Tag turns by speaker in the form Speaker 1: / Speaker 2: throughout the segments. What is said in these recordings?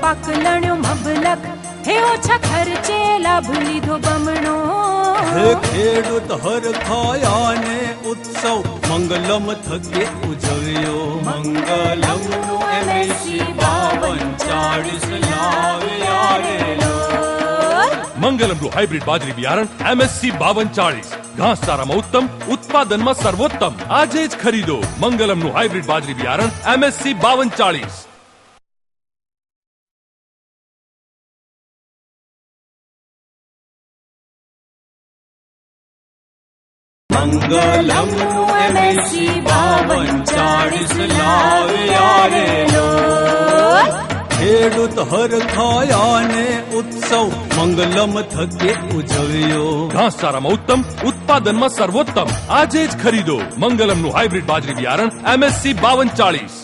Speaker 1: પાક લણ્યો મબલક, હે ઓછા ખર્ચે લાભ લીધો બમણો.
Speaker 2: હે ખેડૂત હરખાયાને ઉત્સવ મંગલમ થકે ઉજવ્યો. મંગલમ
Speaker 1: MSc 5240 લાવ્યા રે લોલ.
Speaker 3: મંગલમનું હાઇબ્રિડ બાજરી બિયારણ MSc 5240, ઘાસ ચારામાં ઉત્તમ, ઉત્પાદનમાં સર્વોત્તમ. આજે જ ખરીદો મંગલમનું હાઇબ્રિડ બાજરી બિયારણ MSc 5240.
Speaker 2: મંગલમ
Speaker 1: MSc 5240 લાવ્યા રે લોલ.
Speaker 2: ખેડૂત હરખાયાને ઉત્સવ મંગલમ થકે ઉજવ્યો.
Speaker 3: ઘાસ ચારામાં ઉત્તમ, ઉત્પાદનમાં સર્વોત્તમ. આજે જ ખરીદો મંગલમનું હાઇબ્રિડ બાજરી બિયારણ MSc 5240.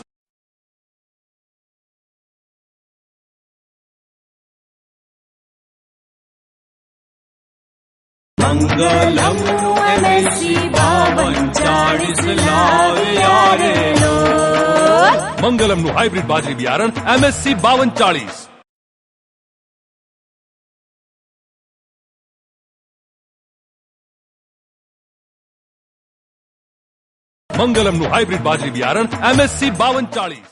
Speaker 2: મંગલમ
Speaker 1: MSc 5240 લાવ્યા રે લોલ.
Speaker 3: મંગલમનું હાઇબ્રિડ બાજરી બિયારણ MSc 5240. મંગલમનું હાઇબ્રિડ બાજરી બિયારણ MSc 5240.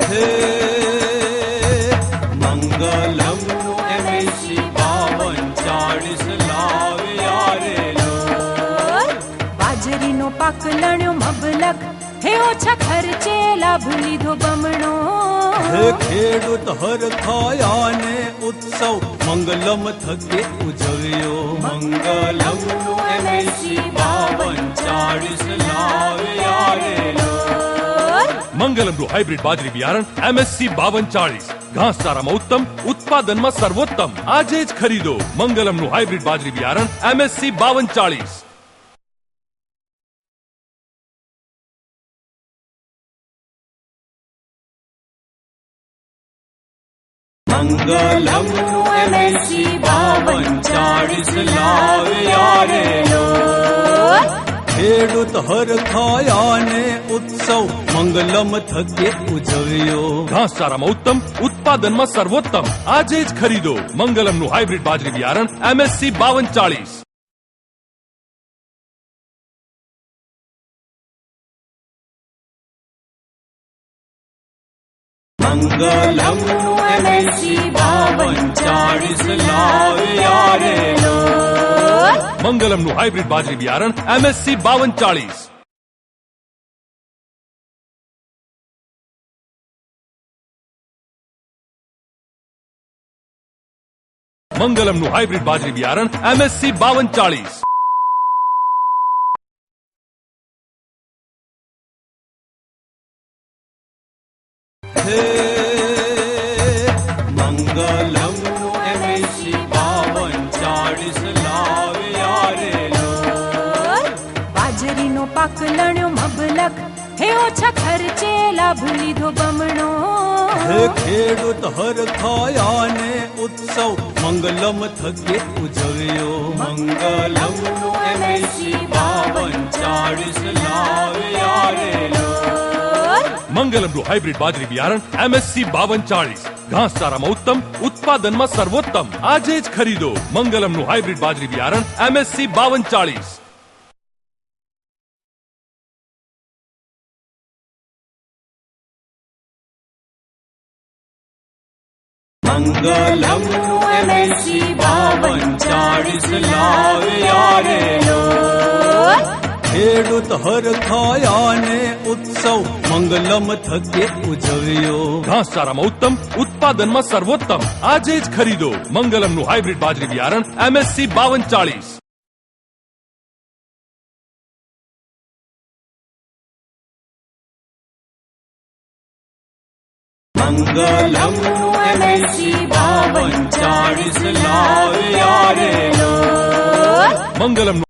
Speaker 2: હે મંગલમ
Speaker 1: MSc 5240 લાવ્યા રે લોલ. બાજરીનો પાક લણ્યો મબલક, હે ઓછા ખર્ચે લાભ લીધો બમણો.
Speaker 2: હે ખેડૂત હરખાયાને ઉત્સવ મંગલમ થકે ઉજવ્યો. મંગલમ
Speaker 1: MSc 5240 લાવ્યા રે લોલ.
Speaker 3: મંગલમનું હાઇબ્રિડ બાજરી બિયારણ MSc 5240, ઘાસ ચારામાં ઉત્તમ, ઉત્પાદનમાં સર્વોત્તમ. આજે જ ખરીદો મંગલમનું હાઇબ્રિડ બાજરી બિયારણ MSc 5240.
Speaker 2: મંગલમ
Speaker 1: MSc 5240 લાવ્યા રે લોલ.
Speaker 2: ખેડૂત હરખાયાને ઉત્સવ મંગલમ થકે ઉજવ્યો.
Speaker 3: ઘાસ ચારામાં ઉત્તમ, ઉત્પાદનમાં સર્વોત્તમ. આજે જ ખરીદો મંગલમનું હાઇબ્રિડ બાજરી બિયારણ MSc 5240.
Speaker 2: મંગલમ
Speaker 1: MSc 5240 લાવ્યા રે લોલ.
Speaker 3: મંગલમનું હાઇબ્રિડ બાજરી બિયારણ MSc 5240. મંગલમનું હાઇબ્રિડ બાજરી બિયારણ MSc 5240.
Speaker 2: હે મંગલમ
Speaker 1: MSc 5240 લાવ્યા રે લોલ. બાજરીનો પાક લણ્યો મબલક, હે ઓછા ખર્ચે લાભ લીધો બમણો.
Speaker 2: હે ખેડૂત હરખાયાને ઉત્સવ મંગલમ થકે ઉજવ્યો. મંગલમ
Speaker 1: MSc 5240 લાવ્યા રે લોલ.
Speaker 3: મંગલમનું હાઇબ્રિડ બાજરી બિયારણ MSc 5240, ઘાસ ચારામાં ઉત્તમ, ઉત્પાદનમાં સર્વોત્તમ. આજે જ ખરીદો મંગલમનું હાઇબ્રિડ બાજરી બિયારણ MSc 5240.
Speaker 2: મંગલમ
Speaker 1: MSc 5240 લાવ્યા રે લોલ.
Speaker 2: ખેડૂત હરખાયાને ઉત્સવ મંગલમ થકે ઉજવ્યો.
Speaker 3: ઘાસ ચારામાં ઉત્તમ, ઉત્પાદનમાં સર્વોત્તમ. આજે જ ખરીદો મંગલમનું હાઇબ્રિડ બાજરી બિયારણ MSc 5240.
Speaker 2: મંગલમ
Speaker 1: MSc 5240 લાવ્યા રે લોલ.
Speaker 3: મંગલમનું